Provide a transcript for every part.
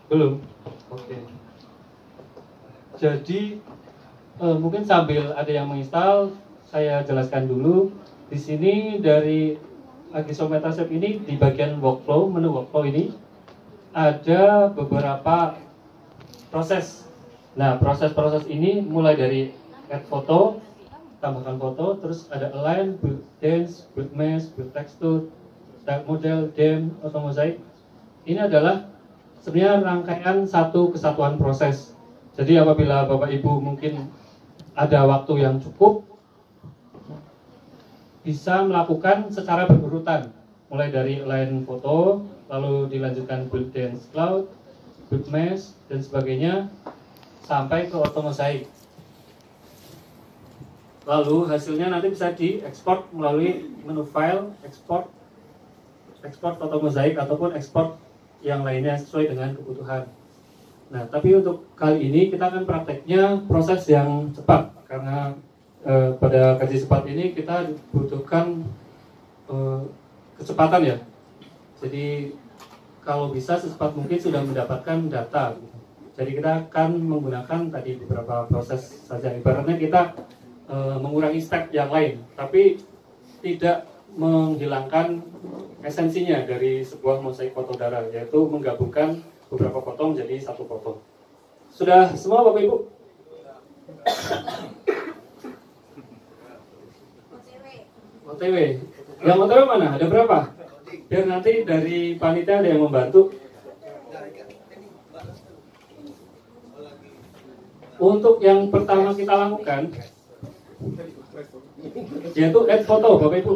Belum. Oke. Jadi mungkin sambil ada yang menginstal, saya jelaskan dulu. Di sini dari Agiso Metaset ini di bagian workflow, menu workflow ini ada beberapa proses. Nah, proses-proses ini mulai dari add foto, tambahkan foto, terus ada align, build dance, build mesh, build texture, style model, dem, auto mosaic. Ini adalah sebenarnya rangkaian satu kesatuan proses. Jadi apabila Bapak Ibu mungkin ada waktu yang cukup, bisa melakukan secara berurutan, mulai dari line foto, lalu dilanjutkan build dance cloud, build mesh, dan sebagainya, sampai ke auto mosaic. Lalu hasilnya nanti bisa diekspor melalui menu file, ekspor foto mosaik ataupun ekspor yang lainnya sesuai dengan kebutuhan. Nah, tapi untuk kali ini kita akan prakteknya proses yang cepat, karena pada kaji cepat ini kita butuhkan kecepatan ya. Jadi kalau bisa secepat mungkin sudah mendapatkan data. Jadi kita akan menggunakan tadi beberapa proses saja. Ibaratnya kita mengurangi step yang lain, tapi tidak menghilangkan esensinya dari sebuah mosaik foto darah, yaitu menggabungkan beberapa foto menjadi satu foto. Sudah semua Bapak Ibu? OTW. Yang OTW mana? Ada berapa? Biar nanti dari panitia ada yang membantu. Untuk yang pertama kita lakukan, yaitu add foto, Bapak Ibu.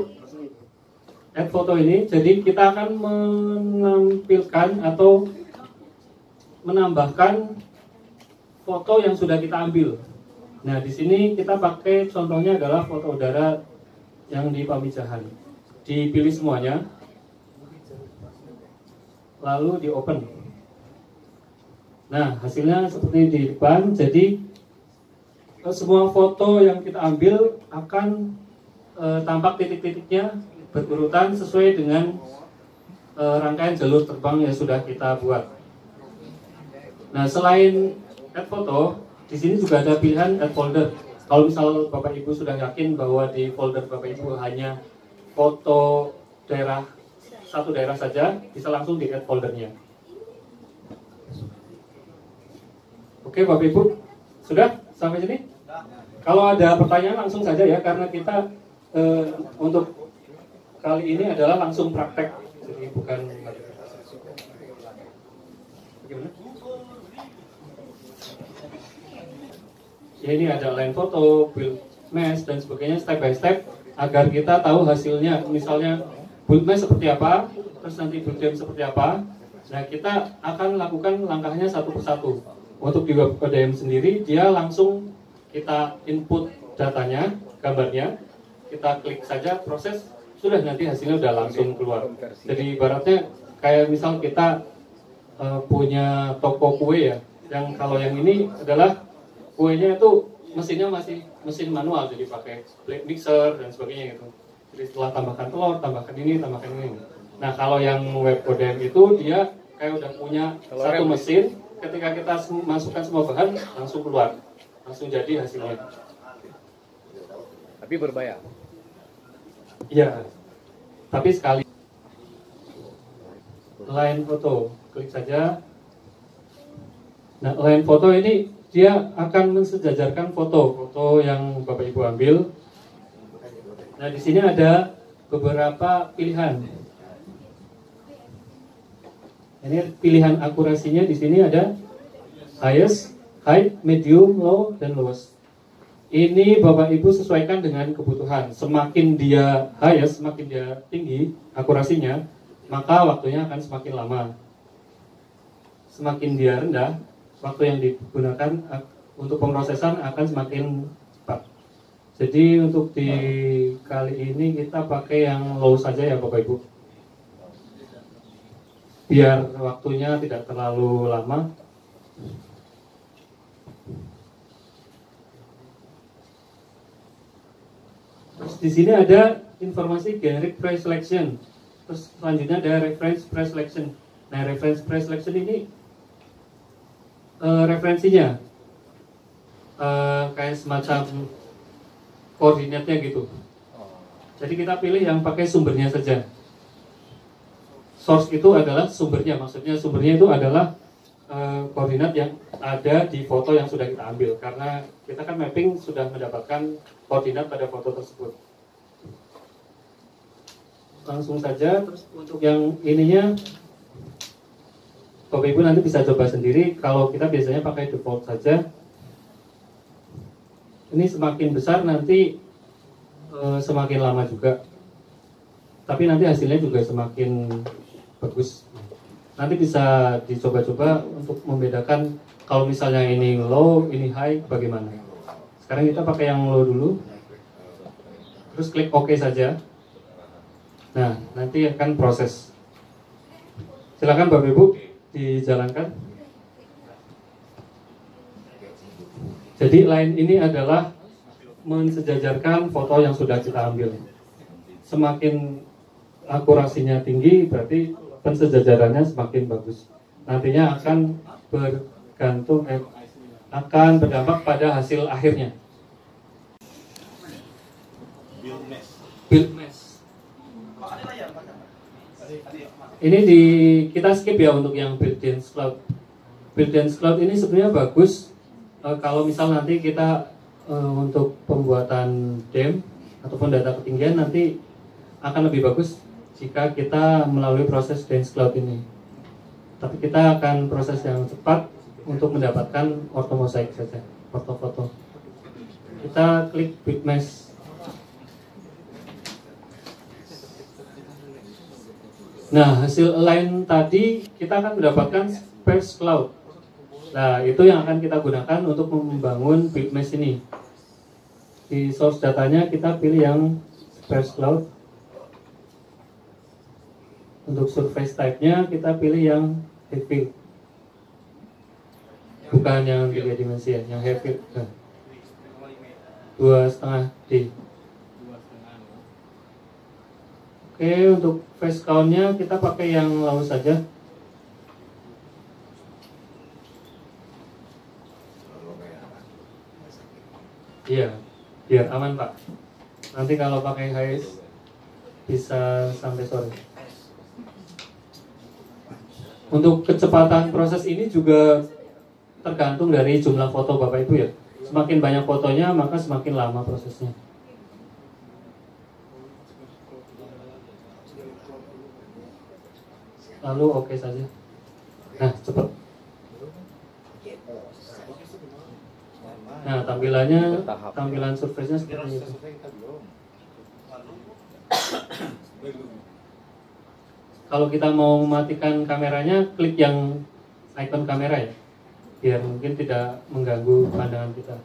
Add foto ini, jadi kita akan menampilkan atau menambahkan foto yang sudah kita ambil. Nah, di sini kita pakai contohnya adalah foto udara yang di Pamijahan. Dipilih semuanya, lalu di open. Nah, hasilnya seperti di depan. Jadi semua foto yang kita ambil akan tampak titik-titiknya berurutan sesuai dengan rangkaian jalur terbang yang sudah kita buat. Nah, selain add foto, di sini juga ada pilihan add folder. Kalau misal Bapak Ibu sudah yakin bahwa di folder Bapak Ibu hanya foto daerah, satu daerah saja, bisa langsung di add foldernya. Oke Bapak Ibu, sudah sampai sini? Kalau ada pertanyaan langsung saja ya, karena kita untuk kali ini adalah langsung praktek, jadi bukan bagaimana? Ya, ini ada line foto, build mesh dan sebagainya step by step agar kita tahu hasilnya. Misalnya build mesh seperti apa, terus nanti build dem seperti apa. Nah, kita akan lakukan langkahnya satu persatu. Untuk di WebODM sendiri, dia langsung kita input datanya, gambarnya, kita klik saja proses, sudah nanti hasilnya udah langsung keluar. Jadi ibaratnya kayak misal kita punya toko kue ya, yang kalau yang ini adalah kuenya itu mesinnya masih mesin manual, jadi pakai blade mixer dan sebagainya gitu. Jadi setelah tambahkan telur, tambahkan ini, tambahkan ini. Nah, kalau yang WebODM itu dia kayak udah punya satu mesin, ketika kita masukkan semua bahan langsung keluar, langsung jadi hasilnya. Tapi berbayar. Iya. Tapi sekali line foto, klik saja. Nah, line foto ini dia akan mensejajarkan foto-foto yang Bapak Ibu ambil. Nah, di sini ada beberapa pilihan. Ini pilihan akurasinya di sini ada highest, high, medium, low, dan lowest. Ini Bapak Ibu sesuaikan dengan kebutuhan. Semakin dia highest, semakin dia tinggi akurasinya, maka waktunya akan semakin lama. Semakin dia rendah, waktu yang digunakan untuk pemrosesan akan semakin cepat. Jadi untuk di kali ini kita pakai yang low saja ya Bapak Ibu, biar waktunya tidak terlalu lama. Terus di sini ada informasi generic preselection. Terus selanjutnya ada reference preselection. Nah, reference preselection ini referensinya, kayak semacam koordinatnya gitu. Jadi kita pilih yang pakai sumbernya saja. Source itu adalah sumbernya, maksudnya sumbernya itu adalah koordinat yang ada di foto yang sudah kita ambil, karena kita kan mapping sudah mendapatkan koordinat pada foto tersebut. Langsung saja. Terus untuk yang ininya, Bapak Ibu nanti bisa coba sendiri. Kalau kita biasanya pakai default saja. Ini semakin besar nanti semakin lama juga, tapi nanti hasilnya juga semakin bagus. Nanti bisa dicoba-coba untuk membedakan kalau misalnya ini low, ini high, bagaimana. Sekarang kita pakai yang low dulu, terus klik OK saja. Nah, nanti akan proses. Silakan Bapak Ibu dijalankan. Jadi line ini adalah mensejajarkan foto yang sudah kita ambil. Semakin akurasinya tinggi, berarti pensejajarannya semakin bagus. Nantinya akan berdampak pada hasil akhirnya. Build mesh. Ini kita skip ya untuk yang Build-in Cloud. Build-in Cloud ini sebenarnya bagus kalau misal nanti kita untuk pembuatan DEM ataupun data ketinggian nanti akan lebih bagus jika kita melalui proses Dense Cloud ini. Tapi kita akan proses yang cepat untuk mendapatkan orthomosaik saja, orthofoto. Kita klik Build Mesh. Nah, hasil align tadi kita akan mendapatkan Sparse Cloud. Nah, itu yang akan kita gunakan untuk membangun Build Mesh ini. Di source datanya kita pilih yang Sparse Cloud. Untuk surface type-nya kita pilih yang heavy. Bukan yang 3 dimensi ya, yang heavy. Nah, 2,5D. Oke, untuk face count-nya kita pakai yang low saja. Iya, biar aman Pak. Nanti kalau pakai high bisa sampai sore. Untuk kecepatan proses ini juga tergantung dari jumlah foto Bapak Ibu ya. Semakin banyak fotonya maka semakin lama prosesnya. Lalu oke saja. Nah, cepat. Nah, tampilan surface-nya seperti itu. Kalau kita mau mematikan kameranya, klik yang icon kamera ya, biar mungkin tidak mengganggu pandangan kita.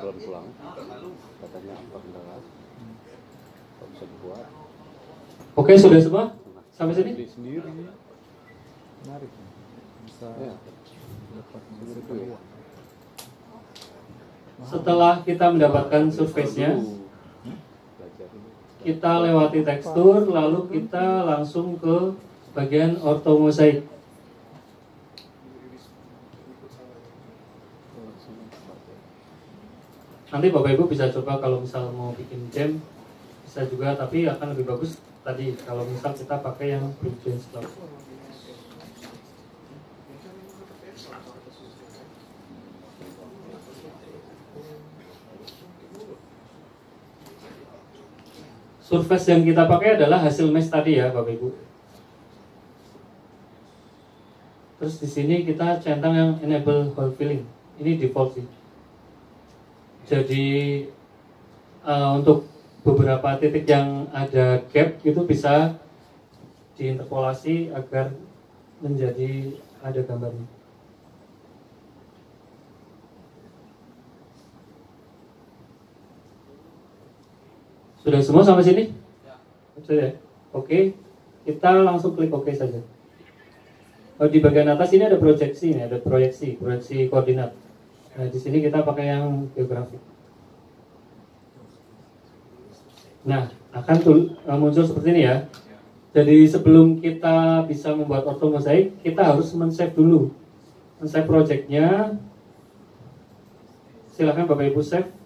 Belum pulang, katanya apa kendala, bisa dibuat. Oke, sudah semua sampai sini. Sendiri, menarik, bisa ya. Setelah kita mendapatkan surface-nya, kita lewati tekstur, lalu kita langsung ke bagian orthomosaik. Nanti Bapak Ibu bisa coba kalau misal mau bikin gem, bisa juga, tapi akan lebih bagus tadi kalau misal kita pakai yang built-in Cloud. Surface yang kita pakai adalah hasil mesh tadi ya Bapak Ibu. Terus di sini kita centang yang enable hole filling. Ini default sih. Jadi untuk beberapa titik yang ada gap itu bisa diinterpolasi agar menjadi ada gambarnya. Sudah semua sampai sini? Sudah. Oke, kita langsung klik OK saja. Oh, di bagian atas ini ada proyeksi, ada proyeksi koordinat. Nah, di sini kita pakai yang geografik. Nah, akan muncul seperti ini ya. Jadi sebelum kita bisa membuat ortomosaik, kita harus men-save dulu. Men-save projectnya. Silakan Bapak Ibu save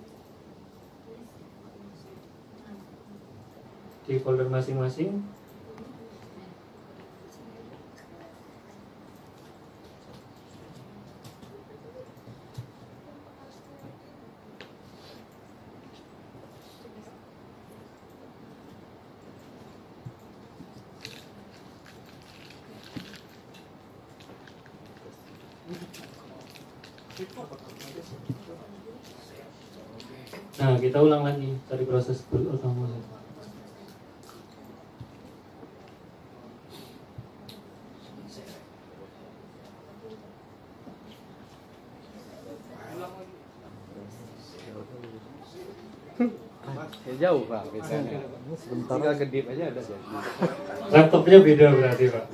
di folder masing-masing. Nah, kita ulang lagi dari proses berortomosaik. Jauh Pak bedanya. Tinggal gedip aja ada jadi. Laptopnya beda berarti Pak.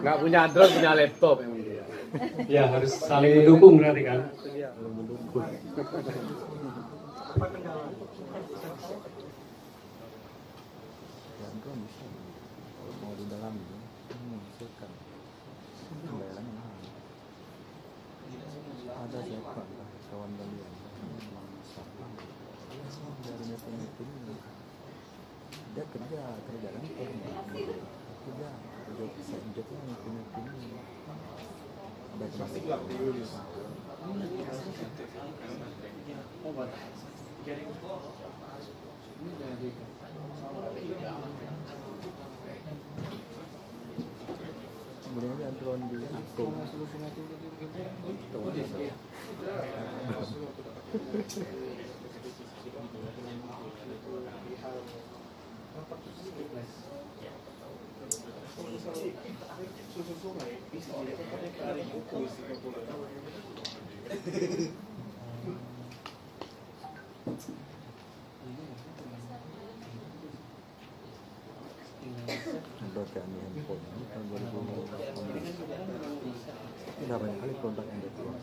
Nggak punya Android, punya laptop emang dia. Ya harus saling mendukung berarti kan. Mendukung. Mau di dalam menghasilkan bayarannya mahal. Ada siapa kawan kalian dari meeting dia kerja kantor kerja senjatnya meeting ada kenapa kemudian ada drone di aku Dokan di handphone ini tahun 2018 tidak banyak kali kontak yang keluar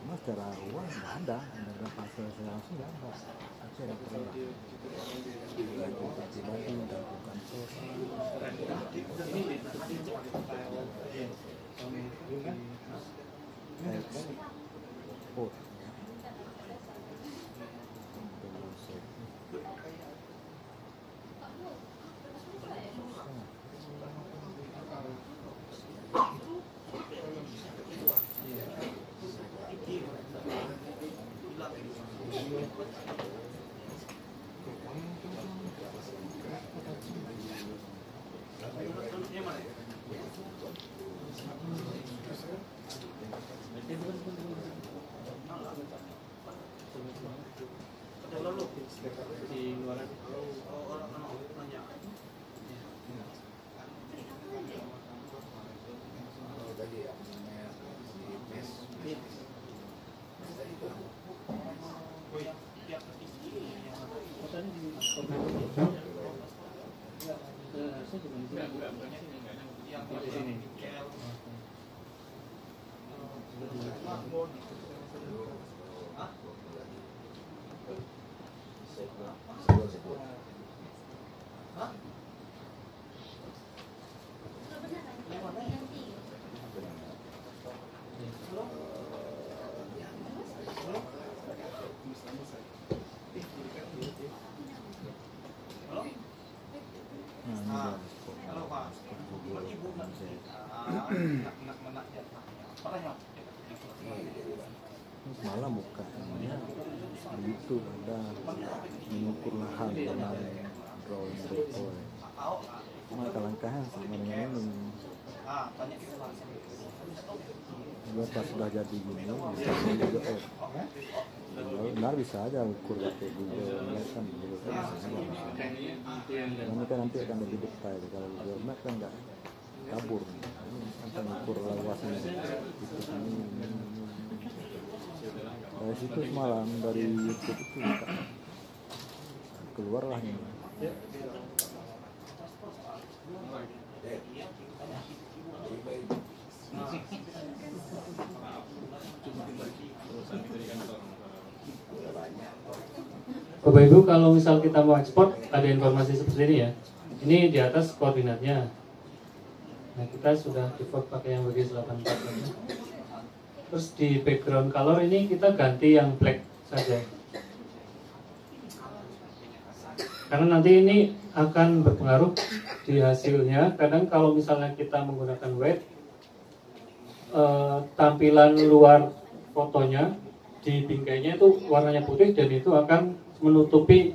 mas secara uang nggak ada berapa hasil langsung nggak ada aja yang pernah pribadi dan kantor export malah bukan begitu ada mengukur lahan dengan drawing report maka langkahnya sama dengan ini Buat pas sudah jadi gini, bisa Google Earth. Benar bisa aja ukur pakai Google Maps kan, Google Maps bisa aja. Ini kan nanti akan lebih detail. Kalau Google Maps kan nggak kabur. Ini akan ukur luasnya. Itu ini. Dari situ semalam dari YouTube itu keluarlah ini. Bapak Ibu, kalau misal kita mau ekspor, ada informasi seperti ini ya. Ini di atas koordinatnya. Nah, kita sudah default pakai yang WG84 saja. Terus di background color ini kita ganti yang black saja. Karena nanti ini akan berpengaruh di hasilnya. Kadang kalau misalnya kita menggunakan white, tampilan luar fotonya di bingkainya itu warnanya putih dan itu akan menutupi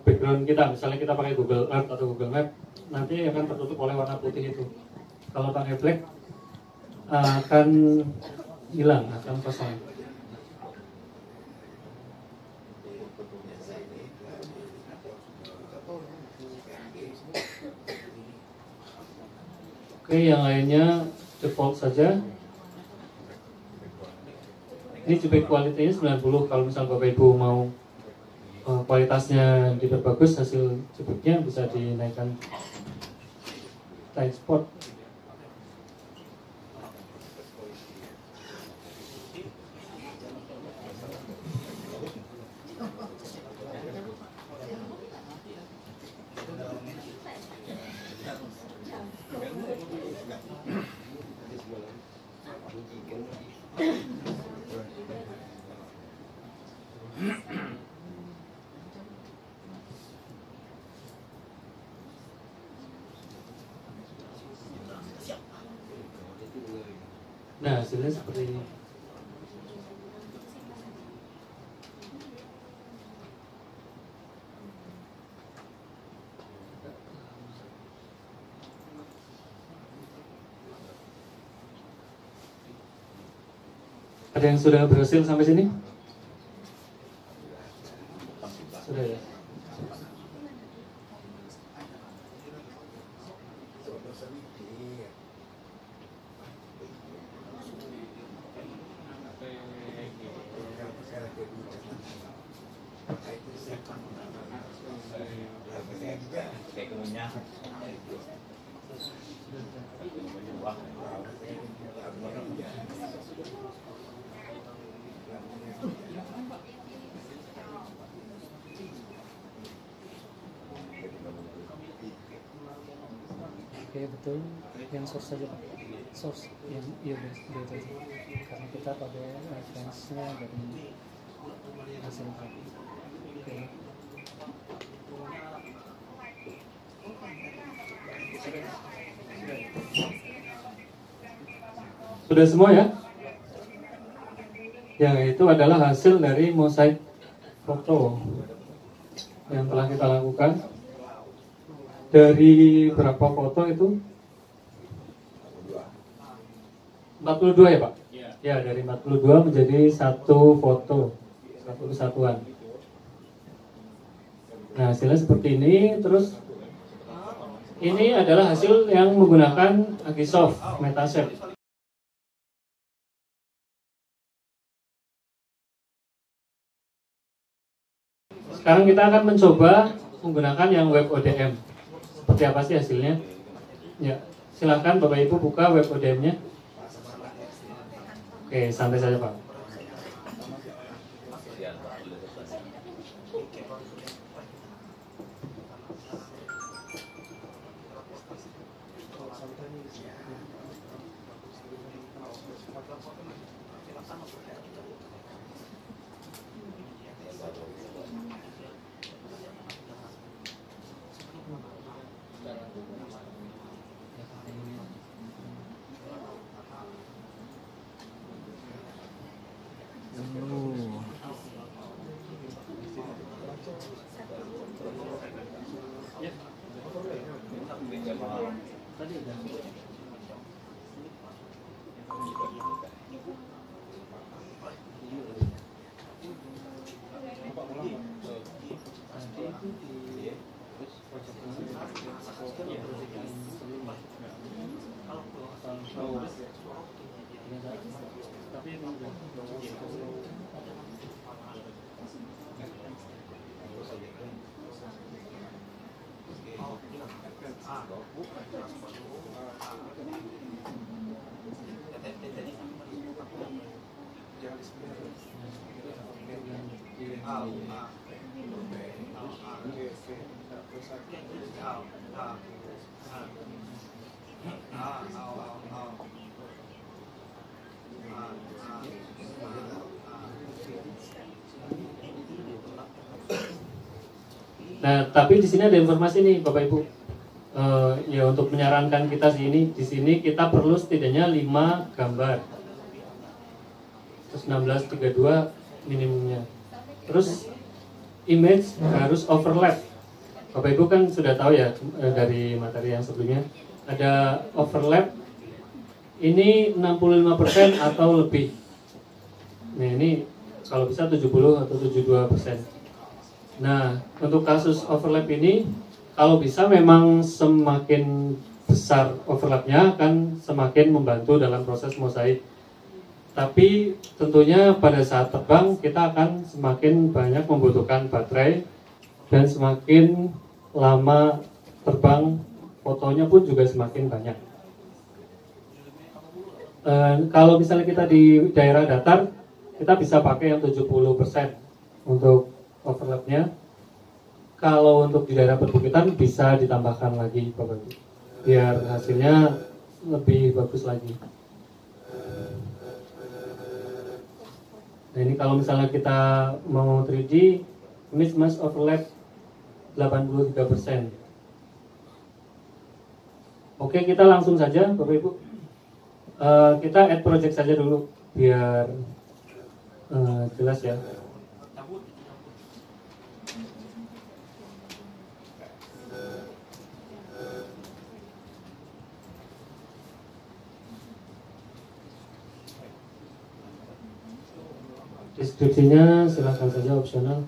background kita. Misalnya kita pakai Google Earth atau Google Map, nanti akan tertutup oleh warna putih itu. Kalau pakai black akan hilang, akan kosong. Oke, yang lainnya default saja. Ini jepit kualitasnya 90. Kalau misal Bapak Ibu mau kualitasnya diperbagus, hasil jepitnya bisa dinaikkan. Kita export. Nah, hasilnya seperti ini. Ada yang sudah berhasil sampai sini? Sudah ya? Oke, betul, yang source saja Pak. Source yang iya itu aja. Karena kita pakai reference-nya dari hasil oke. Sudah semua ya? Yang itu adalah hasil dari mosaik foto yang telah kita lakukan. Dari berapa foto itu? 42 ya Pak? Ya, dari 42 menjadi satu foto, satu kesatuan. Nah, hasilnya seperti ini. Terus ini adalah hasil yang menggunakan Agisoft Metaset. Sekarang kita akan mencoba menggunakan yang web ODM. Seperti apa sih hasilnya? Ya, silahkan Bapak Ibu buka web ODM-nya. Oke, santai saja Pak. Nah, tapi di sini ada informasi nih Bapak Ibu. Ya untuk menyarankan kita di sini kita perlu setidaknya 5 gambar. Terus 16:32 minimumnya. Terus image harus overlap. Bapak Ibu kan sudah tahu ya dari materi yang sebelumnya ada overlap. Ini 65% atau lebih. Nah, ini kalau bisa 70 atau 72%. Nah, untuk kasus overlap ini, kalau bisa memang semakin besar overlapnya akan semakin membantu dalam proses mosaik. Tapi tentunya pada saat terbang kita akan semakin banyak membutuhkan baterai dan semakin lama terbang fotonya pun juga semakin banyak. Kalau misalnya kita di daerah datar, kita bisa pakai yang 70% untuk overlapnya. Kalau untuk di daerah perbukitan bisa ditambahkan lagi Bapak Ibu, biar hasilnya lebih bagus lagi. Nah, ini kalau misalnya kita mau 3D, image must overlap 83%. Oke, kita langsung saja Bapak Ibu. Kita add project saja dulu biar jelas ya. Deskripsinya silakan saja opsional.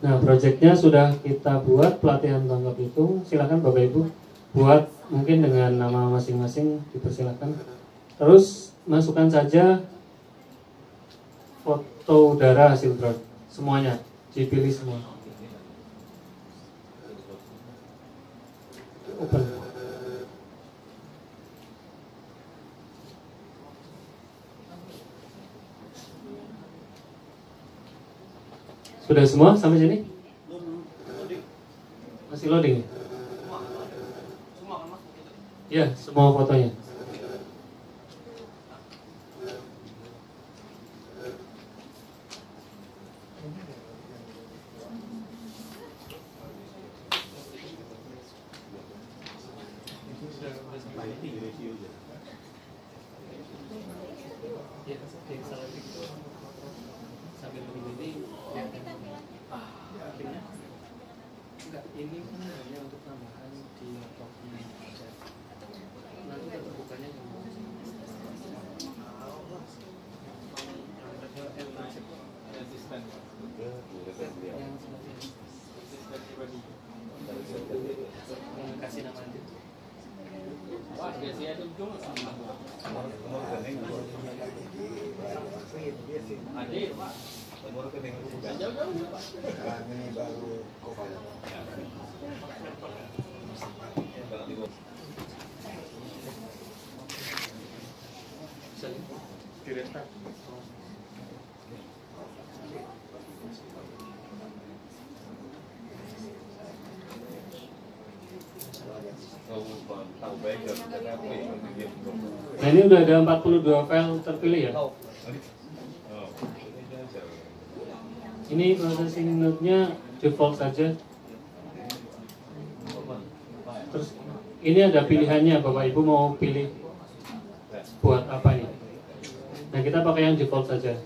Nah, proyeknya sudah kita buat, pelatihan tangkap hitung. Silakan Bapak Ibu buat mungkin dengan nama masing-masing, dipersilakan. Terus masukkan saja foto udara hasil drone semuanya, dipilih semua. Open. Sudah semua sampai sini? Masih loading? Ya, semua fotonya. Ini kan hanya untuk tambahan di laptopnya aja. Nanti terbukanya yang kasih nama itu. Nah, ini udah ada 42 file terpilih ya. Ini processing node-nya default saja. Terus ini ada pilihannya, Bapak Ibu mau pilih buat apa nih? Nah, kita pakai yang default saja.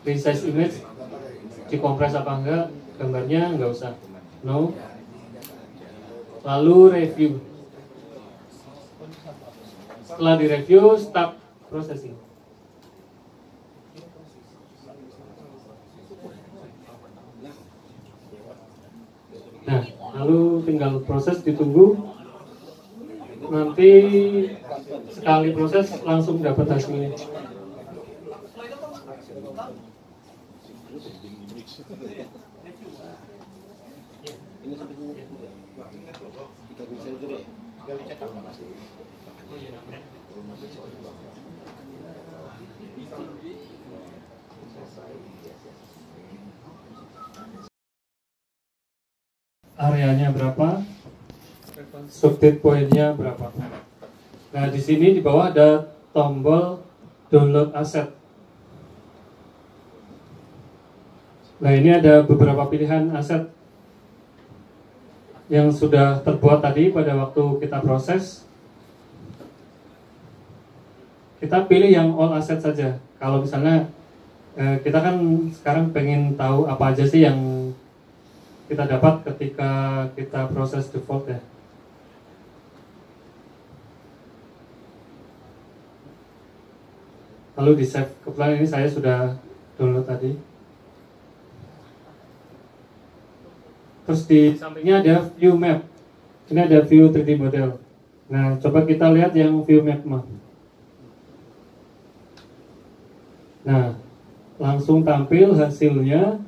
Resize image dikompres apa enggak, gambarnya enggak usah, no. Lalu review. Setelah direview, start processing. Nah, lalu tinggal proses, ditunggu. Nanti sekali proses langsung dapat hasilnya. Areanya berapa? Subdate poinnya berapa? Nah, di sini di bawah ada tombol download aset. Nah, ini ada beberapa pilihan aset yang sudah terbuat tadi pada waktu kita proses. Kita pilih yang all asset saja. Kalau misalnya kita kan sekarang pengen tahu apa aja sih yang kita dapat ketika kita proses default ya. Lalu di save. Kebetulan ini saya sudah download tadi. Terus di sampingnya ada view map. Ini ada view 3D model. Nah, coba kita lihat yang view map mah. Nah, langsung tampil hasilnya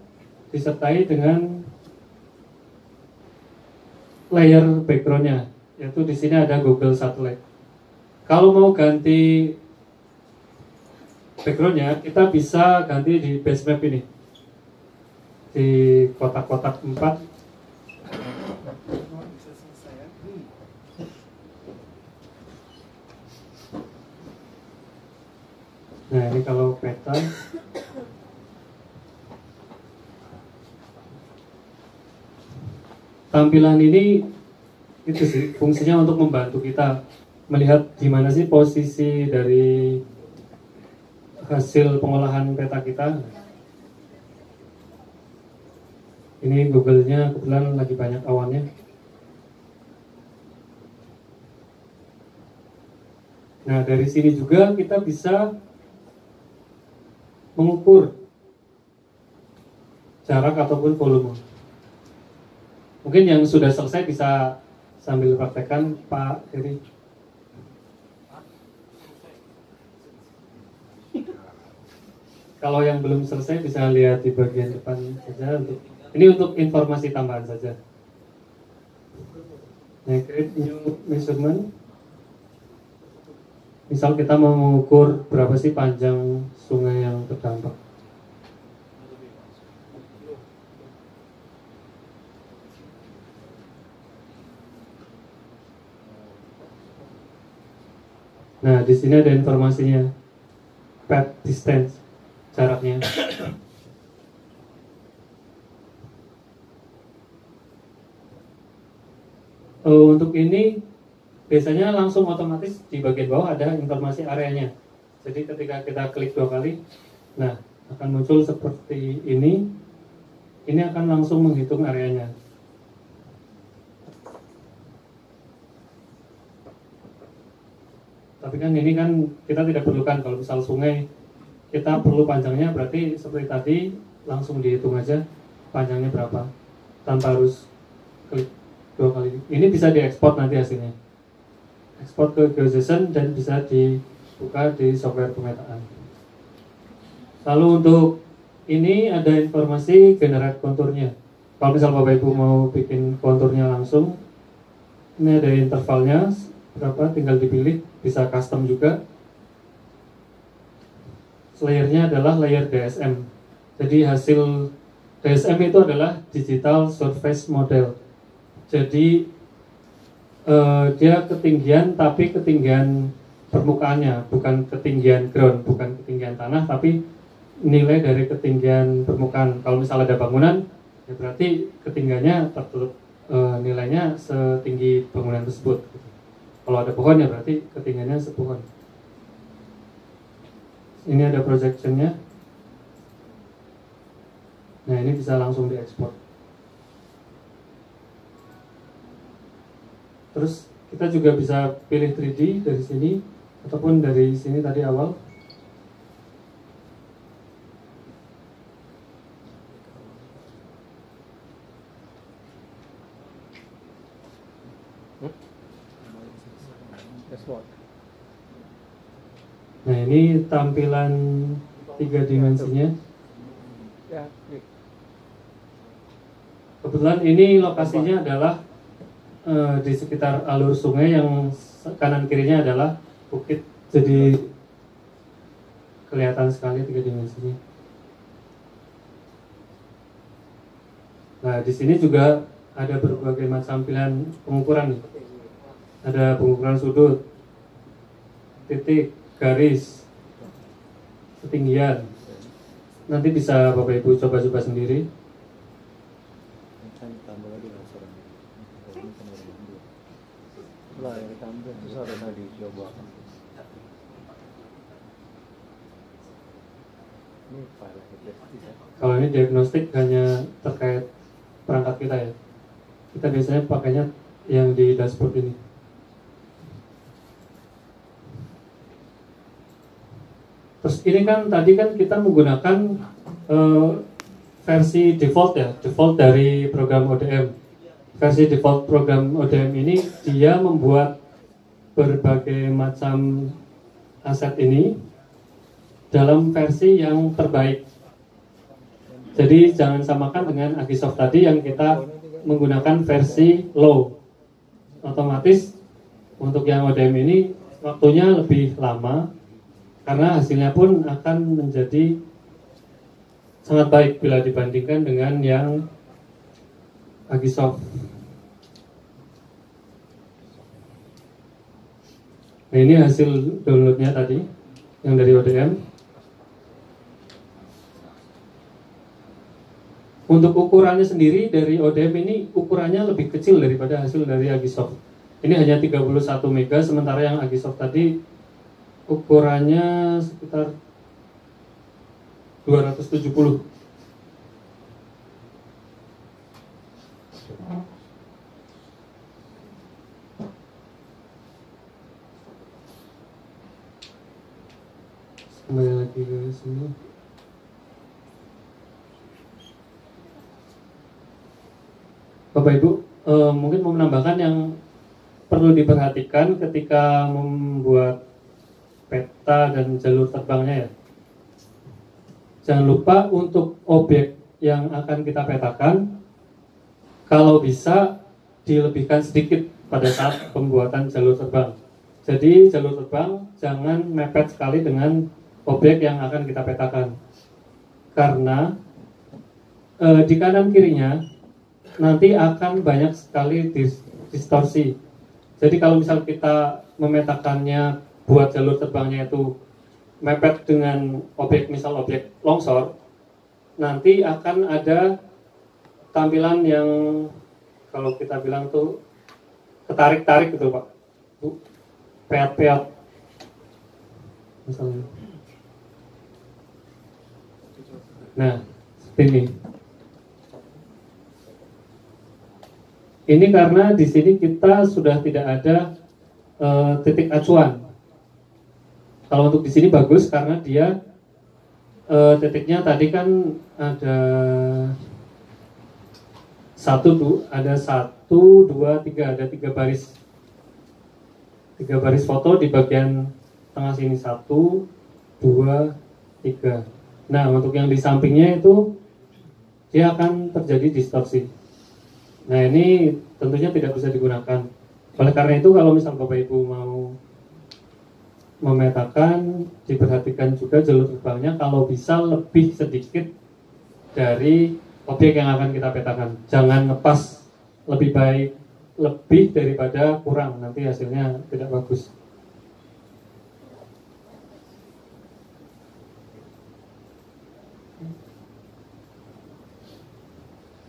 disertai dengan layer backgroundnya, yaitu di sini ada Google Satellite. Kalau mau ganti backgroundnya, kita bisa ganti di base map ini, di kotak-kotak 4. Nah, ini kalau peta. Tampilan ini itu sih fungsinya untuk membantu kita melihat di mana sih posisi dari hasil pengolahan peta kita. Ini Google-nya kebetulan lagi banyak awannya. Nah, dari sini juga kita bisa mengukur jarak ataupun volume. Mungkin yang sudah selesai bisa sambil praktekkan, Pak Heri. Kalau yang belum selesai bisa lihat di bagian depan saja. Ini untuk informasi tambahan saja. Nah, create new measurement. Misal kita mau mengukur berapa sih panjang sungai yang terdampak. Nah, di sini ada informasinya, path distance, jaraknya. Untuk ini biasanya langsung otomatis di bagian bawah ada informasi areanya. Jadi ketika kita klik 2 kali, nah akan muncul seperti ini. Ini akan langsung menghitung areanya. Tapi kan ini kan kita tidak perlukan. Kalau misal sungai kita perlu panjangnya, berarti seperti tadi langsung dihitung aja panjangnya berapa tanpa harus klik 2 kali. Ini bisa diekspor nanti hasilnya, ekspor ke GeoJSON dan bisa dibuka di software pemetaan. Lalu untuk ini ada informasi generate konturnya. Kalau misal Bapak Ibu mau bikin konturnya langsung, ini ada intervalnya berapa, tinggal dipilih, bisa custom juga. Layernya adalah layer DSM. Jadi hasil DSM itu adalah Digital Surface Model. Jadi dia ketinggian, tapi ketinggian permukaannya, bukan ketinggian ground, bukan ketinggian tanah, tapi nilai dari ketinggian permukaan. Kalau misalnya ada bangunan, ya berarti ketinggiannya tertutup nilainya setinggi bangunan tersebut. Kalau ada pohon ya berarti ketinggiannya sepohon. Ini ada projectionnya. Nah, ini bisa langsung diekspor. Terus kita juga bisa pilih 3D dari sini ataupun dari sini tadi awal. Nah, ini tampilan 3 dimensinya. Kebetulan ini lokasinya adalah di sekitar alur sungai yang kanan kirinya adalah bukit, jadi kelihatan sekali 3 dimensinya. Nah, di sini juga ada berbagai macam pilihan pengukuran nih. Ada pengukuran sudut, titik, garis, ketinggian. Nanti bisa Bapak Ibu coba-coba sendiri. Kalau ini diagnostik hanya terkait perangkat kita ya. Kita biasanya pakainya yang di dashboard ini. Terus ini kan tadi kan kita menggunakan versi default ya, default dari program ODM. Versi default program ODM ini dia membuat berbagai macam aset ini dalam versi yang terbaik. Jadi jangan samakan dengan Agisoft tadi yang kita menggunakan versi low. Otomatis untuk yang ODM ini waktunya lebih lama, karena hasilnya pun akan menjadi sangat baik bila dibandingkan dengan yang Agisoft. Nah, ini hasil downloadnya tadi yang dari ODM. Untuk ukurannya sendiri dari ODM ini ukurannya lebih kecil daripada hasil dari Agisoft. Ini hanya 31 mega, sementara yang Agisoft tadi ukurannya sekitar 270. Kembali lagi ke sini. Bapak Ibu, mungkin mau menambahkan yang perlu diperhatikan ketika membuat peta dan jalur terbangnya ya. Jangan lupa untuk objek yang akan kita petakan, kalau bisa dilebihkan sedikit pada saat pembuatan jalur terbang. Jadi jalur terbang jangan mepet sekali dengan objek yang akan kita petakan, karena di kanan kirinya nanti akan banyak sekali distorsi. Jadi kalau misal kita memetakannya buat jalur terbangnya itu mepet dengan objek, misal objek longsor, nanti akan ada tampilan yang kalau kita bilang tuh ketarik-tarik gitu Pak, peat-peat misalnya. Nah, seperti ini. Ini karena di sini kita sudah tidak ada titik acuan. Kalau untuk di sini bagus karena dia titiknya tadi kan ada ada 1, 2, 3, ada 3 baris. 3 baris foto di bagian tengah sini, 1, 2, 3. Nah, untuk yang di sampingnya itu dia akan terjadi distorsi. Nah, ini tentunya tidak bisa digunakan. Oleh karena itu, kalau misal Bapak Ibu mau memetakan, diperhatikan juga jalur terbangnya kalau bisa lebih sedikit dari objek yang akan kita petakan. Jangan ngepas, lebih baik lebih daripada kurang, nanti hasilnya tidak bagus.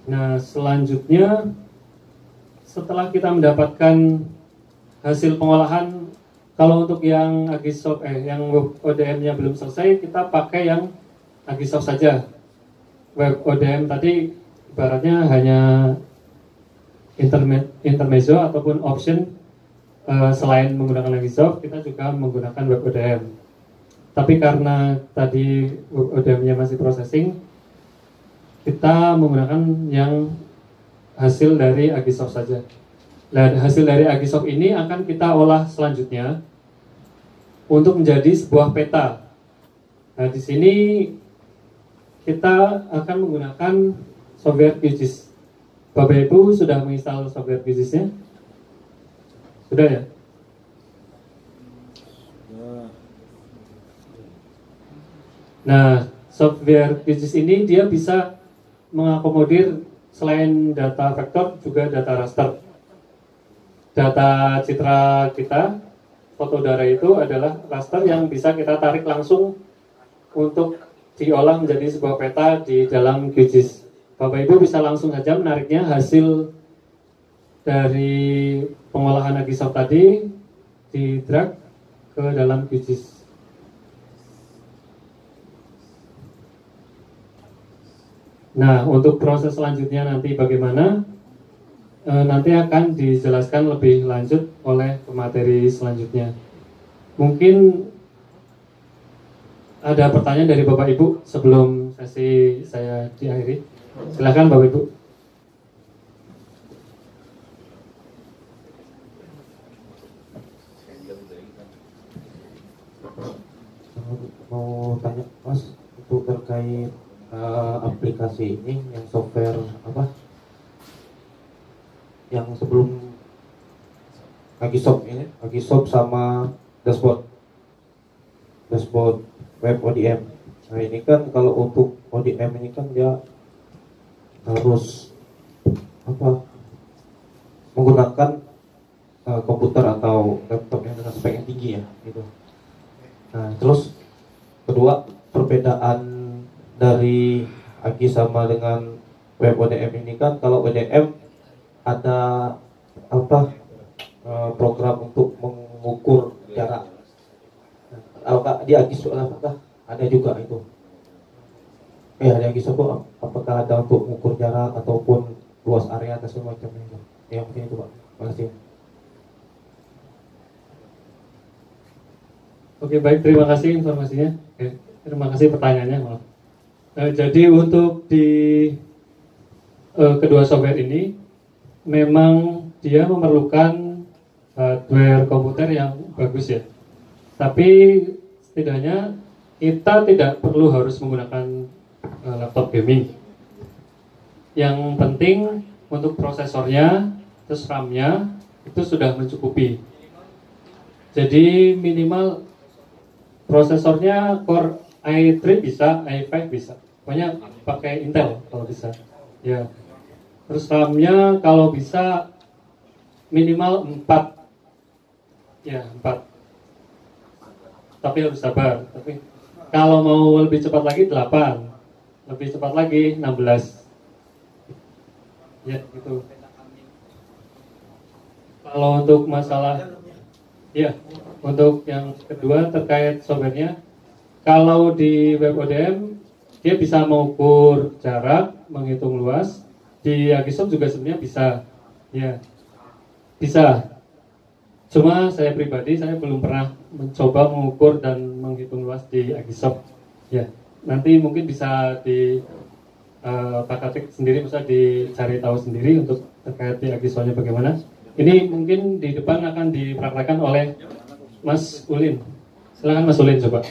Nah, selanjutnya setelah kita mendapatkan hasil pengolahan, kalau untuk yang Agisoft yang ODM-nya belum selesai, kita pakai yang Agisoft saja. web ODM tadi ibaratnya hanya intermezzo ataupun option. Selain menggunakan Agisoft, kita juga menggunakan web ODM. Tapi karena tadi web ODM-nya masih processing, kita menggunakan yang hasil dari Agisoft saja. Dan hasil dari Agisoft ini akan kita olah selanjutnya untuk menjadi sebuah peta. Nah, di sini kita akan menggunakan software QGIS. Bapak Ibu sudah menginstal software QGIS-nya? Sudah ya? Nah, software QGIS ini dia bisa mengakomodir selain data vektor juga data raster. Data citra kita, foto darah itu adalah raster yang bisa kita tarik langsung untuk diolah menjadi sebuah peta di dalam QGIS. Bapak Ibu bisa langsung saja menariknya hasil dari pengolahan Agisoft tadi di drag ke dalam QGIS. Nah, untuk proses selanjutnya nanti bagaimana? Nanti akan dijelaskan lebih lanjut oleh pemateri selanjutnya. Mungkin ada pertanyaan dari Bapak Ibu sebelum sesi saya diakhiri. Silakan Bapak Ibu. Mau tanya Mas untuk terkait aplikasi ini yang software apa yang sebelum Agisoft ini, Agisoft sama dashboard web ODM. Nah ini kan kalau untuk ODM ini kan dia harus apa menggunakan komputer atau laptop yang dengan spek yang tinggi ya gitu. Nah terus kedua perbedaan dari Agi sama dengan web ODM ini kan kalau ODM ada apa program untuk mengukur jarak. Apakah di Agi apakah ada juga itu? Di Agi apakah ada untuk mengukur jarak ataupun luas area dan semacamnya itu? Ya mungkin itu Pak. Terima kasih. Oke, baik, terima kasih informasinya. Oke, terima kasih pertanyaannya, maaf. Jadi untuk di kedua software ini memang dia memerlukan hardware komputer yang bagus ya. Tapi setidaknya kita tidak perlu harus menggunakan laptop gaming. Yang penting untuk prosesornya, terus RAM-nya itu sudah mencukupi. Jadi minimal prosesornya Core i3 bisa, i5 bisa. Pokoknya pakai Intel kalau bisa. Ya. Terus RAM-nya kalau bisa minimal 4. Ya, 4. Tapi harus sabar. Tapi kalau mau lebih cepat lagi 8. Lebih cepat lagi 16. Ya, gitu. Kalau untuk masalah untuk yang kedua terkait softwarenya, kalau di web ODM dia bisa mengukur jarak, menghitung luas. Di Agisoft juga sebenarnya bisa, ya, bisa. Cuma saya pribadi saya belum pernah mencoba mengukur dan menghitung luas di Agisoft. Ya, nanti mungkin bisa di Pak Katik sendiri bisa dicari tahu sendiri untuk terkait di Agisoftnya bagaimana. Ini mungkin di depan akan dipraktekkan oleh Mas Ulin. Silakan Mas Ulin coba.